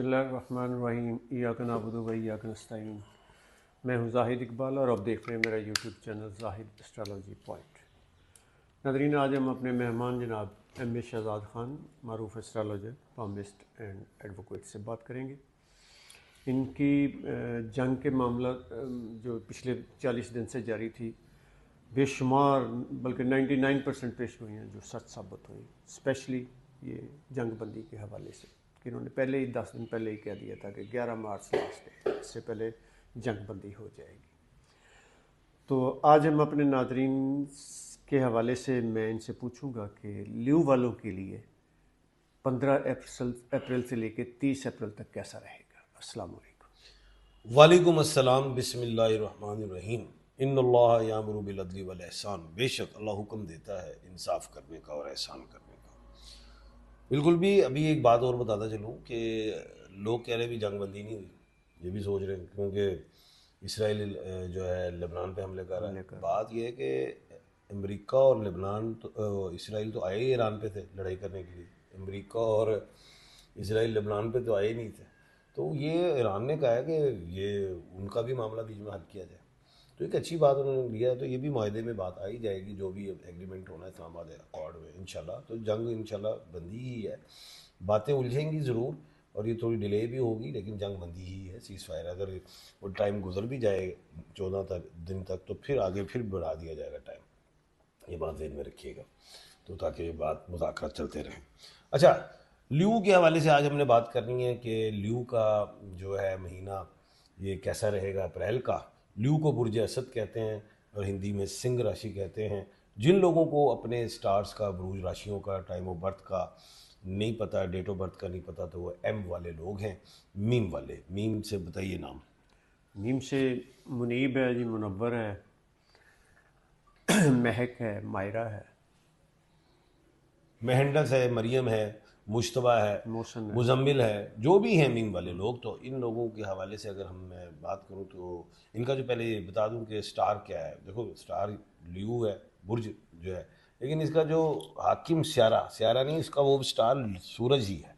बिस्मिल्लाहिर्रहमानिर्रहीम इय्याका नअबुदु व इय्याका नस्तईन। मैं हूँ जाहिद इकबाल और आप देख रहे हैं मेरा YouTube channel Zahid astrology point. नादरीन, आज हम अपने मेहमान जनाब एम ए शहजाद ख़ान मारूफ एस्ट्रोलॉजर, पामिस्ट एंड एडवोकेट से बात करेंगे। इनकी जंग के मामला जो पिछले 40 दिन से जारी थी, बेशुमार बल्कि 99% पेश हुई हैं जो सच साबित हुई, स्पेशली ये जंग बंदी के हवाले से कि इन्होंने पहले ही 10 दिन पहले ही कह दिया था कि 11 मार्च लास्ट है, इससे पहले जंग बंदी हो जाएगी। तो आज हम अपने नादरीन के हवाले से मैं इनसे पूछूंगा कि ल्यू वालों के लिए 15 अप्रैल से लेकर 30 अप्रैल तक कैसा रहेगा। अस्सलाम वालेकुम। वालेकुम अस्सलाम। बिस्मिल्लाहिर्रहमानिर्रहीम। इन्नल्लाह यामुरु बिल अदली वल ihsan। बेशक अल्लाह हुक्म देता है इंसाफ करने का और एहसान करने का। बिल्कुल भी अभी एक बात और बताता चलूँ कि लोग कह रहे भी जंग बंदी नहीं हुई, ये भी सोच रहे हैं क्योंकि इसराइल जो है लेबनान पे हमले कर रहा है। बात यह है कि अमेरिका और लेबनान तो इसराइल तो आए ही ईरान पे थे लड़ाई करने के लिए। अमेरिका और इसराइल लेबनान पे तो आए नहीं थे। तो ये ईरान ने कहा है कि ये उनका भी मामला बीच में हल किया जाए, तो एक अच्छी बात उन्होंने लिया है। तो ये भी माहदे में बात आई जाएगी, जो भी एग्रीमेंट होना है इस्लामाबाद अकॉर्ड में इंशाल्लाह। तो जंग इंशाल्लाह बंदी ही है। बातें उलझेंगी ज़रूर और ये थोड़ी डिले भी होगी, लेकिन जंग बंदी ही है, सीज़ फायर। अगर वो टाइम गुजर भी जाए 14 दिन तक तो फिर आगे फिर बढ़ा दिया जाएगा टाइम। ये बात ज़हन में रखिएगा, तो ताकि ये बात मुज़ाकरात चलते रहें। अच्छा, ल्यू के हवाले से आज हमने बात करनी है कि ल्यू का जो है महीना ये कैसा रहेगा अप्रैल का। ल्यू को बुर्ज असद कहते हैं और हिंदी में सिंह राशि कहते हैं। जिन लोगों को अपने स्टार्स का, बुर्ज राशियों का, टाइम ऑफ बर्थ का नहीं पता, डेट ऑफ बर्थ का नहीं पता, तो वो एम वाले लोग हैं, मीम वाले। मीम से बताइए नाम। मीम से मुनीब है जी, मुनव्वर है, महक है, मायरा है, मेहंडस है, मरियम है, मुश्तबा है, मोहसन है। मुजम्मिल है, जो भी हैं मीम वाले लोग। तो इन लोगों के हवाले से अगर हम मैं बात करूं तो इनका जो पहले बता दूं कि स्टार क्या है। देखो, स्टार ल्यू है, बुर्ज जो है, लेकिन इसका जो हाकिम स्यारा, स्यारा नहीं, इसका वो स्टार सूरज ही है,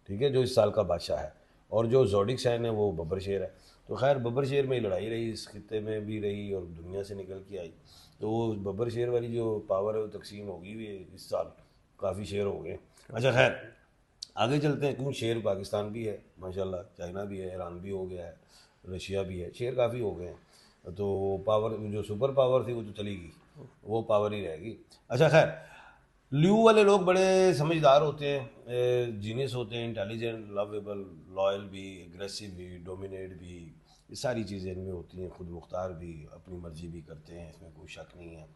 ठीक है, जो इस साल का बादशाह है। और जो जोडिक साइन है वो बब्बर शेर है। तो खैर बब्बर शेर में ही लड़ाई रही, इस खित्ते में भी रही और दुनिया से निकल के आई। तो वो बब्बर शेर वाली जो पावर है वो तकसीम होगी भी इस साल, काफ़ी शेर हो गए। अच्छा खैर, आगे चलते हैं। क्यों, शेर पाकिस्तान भी है माशाल्लाह, चाइना भी है, ईरान भी हो गया है, रशिया भी है, शेर काफ़ी हो गए हैं। तो पावर, जो सुपर पावर थी वो तो चली गई, वो पावर ही रहेगी। अच्छा खैर, ल्यू वाले लोग बड़े समझदार होते हैं, जीनियस होते हैं, इंटेलिजेंट, लवेबल, लॉयल भी, एग्रेसिव भी, डोमिनेट भी, ये सारी चीज़ें इनमें होती हैं। खुद मुख्तार भी, अपनी मर्जी भी करते हैं, इसमें कोई शक नहीं है।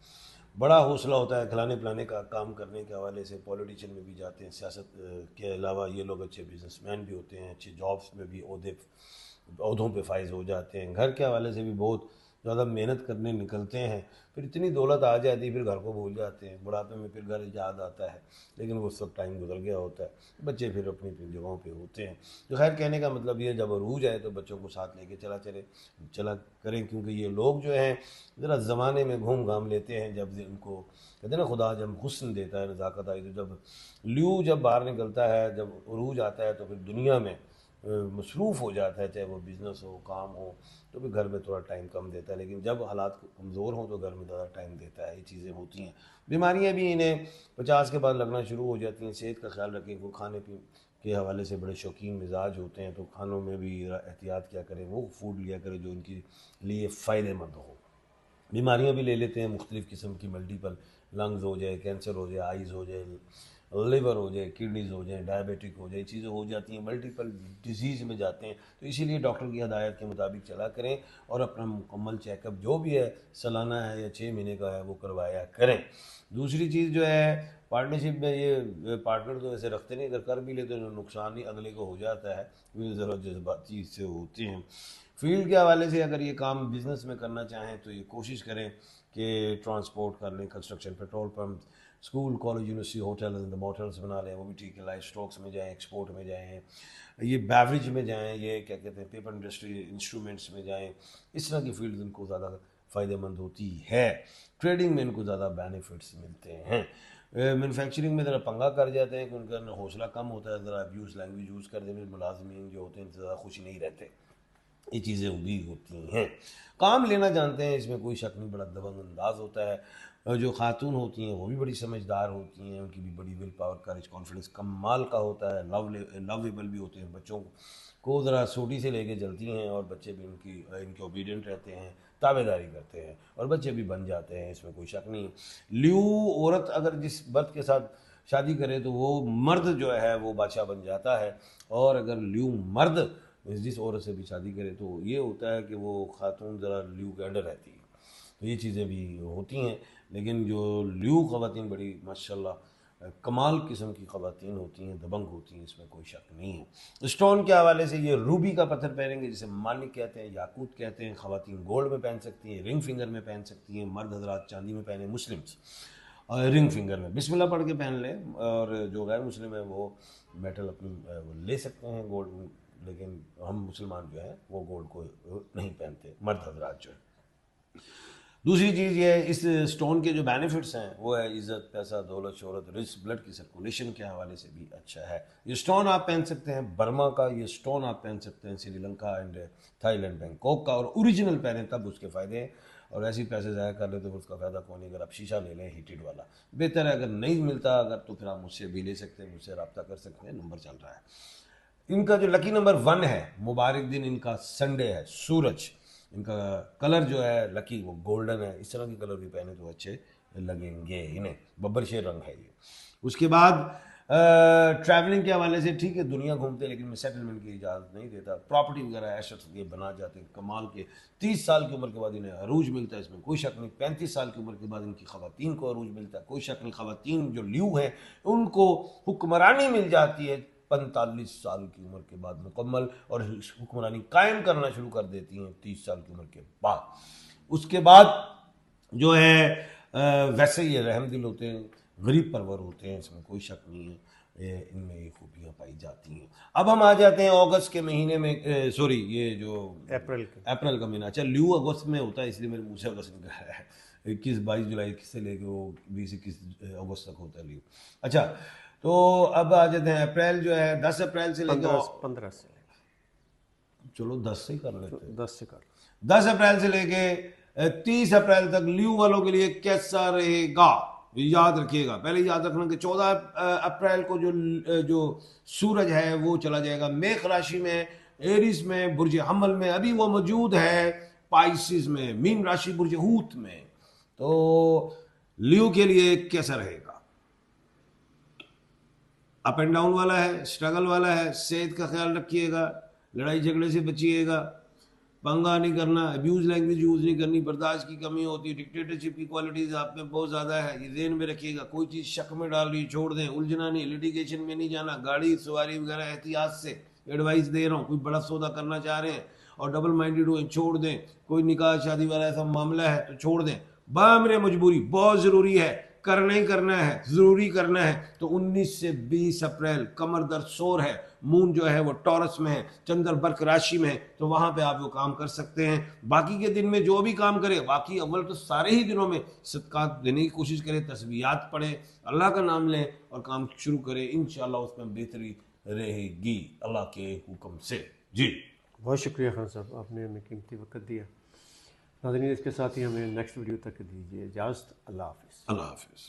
बड़ा हौसला होता है खिलाने पिलाने का, काम करने के हवाले से पॉलिटिशियन में भी जाते हैं। सियासत के अलावा ये लोग अच्छे बिजनेसमैन भी होते हैं, अच्छे जॉब्स में भी ओहदों पे फाइज हो जाते हैं। घर के हवाले से भी बहुत ज़्यादा मेहनत करने निकलते हैं, फिर इतनी दौलत आ जाती है फिर घर को भूल जाते हैं। बुढ़ापे में फिर घर याद आता है, लेकिन वो सब टाइम गुजर गया होता है, बच्चे फिर अपनी अपनी जगहों पे होते हैं। तो खैर, कहने का मतलब ये, जब अरूज आए तो बच्चों को साथ लेके चला करें, क्योंकि ये लोग जो हैं ज़रा ज़माने में घूम घाम लेते हैं। जब इनको कहते हैं ना, खुदा जब हुस्न देता है, नज़ाकत आई, तो जब ल्यू जब बाहर निकलता है, जब अरूज आता है, तो फिर दुनिया में मसरूफ़ हो जाता है, चाहे वो बिज़नेस हो, काम हो, तो भी घर में थोड़ा टाइम कम देता है। लेकिन जब हालात कमज़ोर हों तो घर में ज़्यादा टाइम देता है। ये चीज़ें होती हैं। बीमारियां भी इन्हें 50 के बाद लगना शुरू हो जाती हैं। सेहत का ख्याल रखें, वो खाने पीने के हवाले से बड़े शौकीन मिजाज होते हैं, तो खानों में भी एहतियात क्या करें, वो फूड लिया करें जो उनके लिए फ़ायदेमंद हो। बीमारियां भी ले लेते हैं मुख्तलिफ़ किस्म की, मल्टीपल, लंग्स हो जाए, कैंसर हो जाए, आइज़ हो जाए, लिवर हो जाए, किडनीज़ हो जाए, डायबिटिक हो जाए, चीज़ें हो जाती हैं, मल्टीपल डिजीज़ में जाते हैं। तो इसीलिए डॉक्टर की हदायत के मुताबिक चला करें और अपना मुकम्मल चेकअप जो भी है, सालाना है या 6 महीने का है, वो करवाया करें। दूसरी चीज़ जो है, पार्टनरशिप में ये पार्टनर तो ऐसे रखते नहीं, अगर कर भी लेते तो नुकसान ही अगले को हो जाता है, ये ज़रा जज्बाती से होते हैं। फील्ड के हवाले से अगर ये काम बिजनेस में करना चाहें तो ये कोशिश करें कि ट्रांसपोर्ट कर लें, construction, petrol pump, school, college, university, hotels, motels बना लें, वो भी ठीक है। लाइफ स्टॉक्स में जाएं, एक्सपोर्ट में जाएं, ये बेवरेज में जाएं, ये क्या कहते हैं, पेपर इंडस्ट्री, इंस्ट्रूमेंट्स में जाएं। इस तरह की फील्ड इनको ज़्यादा फ़ायदेमंद होती है। ट्रेडिंग में इनको ज़्यादा बेनिफिट्स मिलते हैं। मैनुफैक्चरिंग में ज़रा पंगा कर जाते हैं कि उनका हौसला कम होता है, ज़रा अब्यूज़ लैंग्वेज यूज़ कर देते, मुलाजमीन जो होते हैं इनसे ज़्यादा खुश नहीं रहते, ये चीज़ें भी होती हैं। काम लेना जानते हैं, इसमें कोई शक नहीं, बड़ा दबंग अंदाज होता है। और जो खातून होती हैं वो भी बड़ी समझदार होती हैं, उनकी भी बड़ी विल पावर, करेज, कॉन्फिडेंस कमाल का होता है, लवेबल भी होते हैं, बच्चों को ज़रा सोटी से लेके चलती हैं और बच्चे भी इनके ओबीडियंट रहते हैं, ताबेदारी करते हैं और बच्चे भी बन जाते हैं, इसमें कोई शक नहीं। ल्यू औरत अगर जिस मर्द के साथ शादी करे तो वो मर्द जो है वो बादशाह बन जाता है, और अगर ल्यू मर्द जिस औरत से भी शादी करे तो ये होता है कि वो खातून ज़रा ल्यू के अंडर रहती है। तो ये चीज़ें भी होती हैं, लेकिन जो ल्यू ख़वातीन बड़ी माशाल्लाह कमाल किस्म की ख़वातीन होती हैं, दबंग होती हैं, इसमें कोई शक नहीं है। स्टोन के हवाले से ये रूबी का पत्थर पहनेंगे जिसे मानिक कहते हैं, याकूत कहते हैं। ख़वातीन गोल्ड में पहन सकती हैं, रिंग फिंगर में पहन सकती हैं, मर्द हजरात चांदी में पहने, मुस्लिम्स और रिंग फिंगर में बिस्मिल्लाह पढ़ के पहन लें, और जो गैर मुस्लिम है वो मेटल अपनी ले सकते हैं गोल्ड, लेकिन हम मुसलमान जो है वो गोल्ड को नहीं पहनते, मर्द हजरात जो है। दूसरी चीज़ ये है, इस स्टोन के जो बेनिफिट्स हैं वो है इज़्ज़त, पैसा, दौलत, शोहरत, रिस्क, ब्लड की सर्कुलेशन के हवाले से भी अच्छा है। ये स्टोन आप पहन सकते हैं बर्मा का, ये स्टोन आप पहन सकते हैं श्रीलंका एंड थाईलैंड, बैंकॉक का, और ओरिजिनल पहने तब उसके फ़ायदे हैं, और ऐसे पैसे ज़ाया कर ले तो फिर उसका फ़ायदा कौन नहीं। अगर आप शीशा ले लें हीटेड वाला बेहतर है, अगर नहीं मिलता अगर तो फिर आप मुझसे भी ले सकते हैं, मुझसे रब्ता कर सकते हैं, नंबर चल रहा है। इनका जो लकी नंबर 1 है, मुबारक दिन इनका संडे है, सूरज। इनका कलर जो है लकी वो गोल्डन है, इस तरह के कलर भी पहने तो अच्छे लगेंगे इन्हें, बब्बर शेर रंग है ये। उसके बाद ट्रैवलिंग के हवाले से ठीक है, दुनिया घूमते, लेकिन मैं सेटलमेंट की इजाज़त नहीं देता। प्रॉपर्टी वगैरह एसेट्स ये बना जाते हैं कमाल के। 30 साल की उम्र के बाद इन्हें अरूज मिलता है, इसमें कोई शक नहीं। 35 साल की उम्र के बाद इनकी ख़वातीन को अरूज मिलता है, कोई शक नहीं। ख़वातीन जो ल्यू हैं उनको हुक्मरानी मिल जाती है 45 साल की उम्र के बाद मुकम्मल, और हुक्मरानी कायम करना शुरू कर देती हैं 30 साल की उम्र के बाद। उसके बाद जो है वैसे ये रहमदिल होते हैं, गरीब परवर होते हैं, इसमें कोई शक नहीं है, इनमें ये खूबियाँ पाई जाती हैं। अब हम आ जाते हैं अगस्त के महीने में, सॉरी ये जो अप्रैल का महीना। अच्छा, ल्यू अगस्त में होता है इसलिए मेरे मुँह से अगस्त निकल रहा है। 21-22 जुलाई से लेके वो 20-21 अगस्त तक होता है ल्यू। अच्छा, तो अब आ जाते हैं अप्रैल जो है 10 अप्रैल से लेकर 15 से, चलो 10 से ही कर लेते हैं, 10 से कर। 10 अप्रैल से लेके 30 अप्रैल तक ल्यू वालों के लिए कैसा रहेगा याद रखिएगा। पहले याद रखना कि 14 अप्रैल को जो सूरज है वो चला जाएगा मेष राशि में, एरिस में, बुर्ज हमल में। अभी वो मौजूद है पाइसिस में, मीन राशि, बुर्ज हूत में। तो ल्यू के लिए कैसा रहेगा? अप एंड डाउन वाला है, स्ट्रगल वाला है। सेहत का ख्याल रखिएगा, लड़ाई झगड़े से बचिएगा, पंगा नहीं करना, अब्यूज लैंग्वेज यूज़ नहीं करनी, बर्दाश्त की कमी होती है, डिक्टेटरशिप की क्वालिटीज़ आप में बहुत ज़्यादा है, ये ज़हन में रखिएगा। कोई चीज़ शक में डाल रही छोड़ दें, उलझना नहीं, लिटिगेशन में नहीं जाना, गाड़ी सवारी वगैरह एहतियात से एडवाइस दे रहा हूँ। कोई बड़ा सौदा करना चाह रहे हैं और डबल माइंडेड हुए, छोड़ दें। कोई निकाह शादी वाला ऐसा मामला है तो छोड़ दें। बामरे मजबूरी बहुत ज़रूरी है, करना ही करना है, ज़रूरी करना है। तो 19 से 20 अप्रैल कमर दर्द शोर है, मून जो है वो टॉरस में है, चंद्र बर्क राशि में है, तो वहाँ पे आप वो काम कर सकते हैं। बाकी के दिन में जो भी काम करें, बाकी अव्वल तो सारे ही दिनों में सदकात देने की कोशिश करें, तस्बीहात पढ़ें, अल्लाह का नाम लें और काम शुरू करें। इंशाअल्लाह उसमें बेहतरी रहेगी अल्लाह के हुक्म से। जी बहुत शुक्रिया खान साहब, आपने हमें कीमती वक्त दिया। नाज़रीन, इसके साथ ही हमें नेक्स्ट वीडियो तक दीजिए इजाज़त। अल्लाह हाफ़िज़। अल्लाह हाफिज़।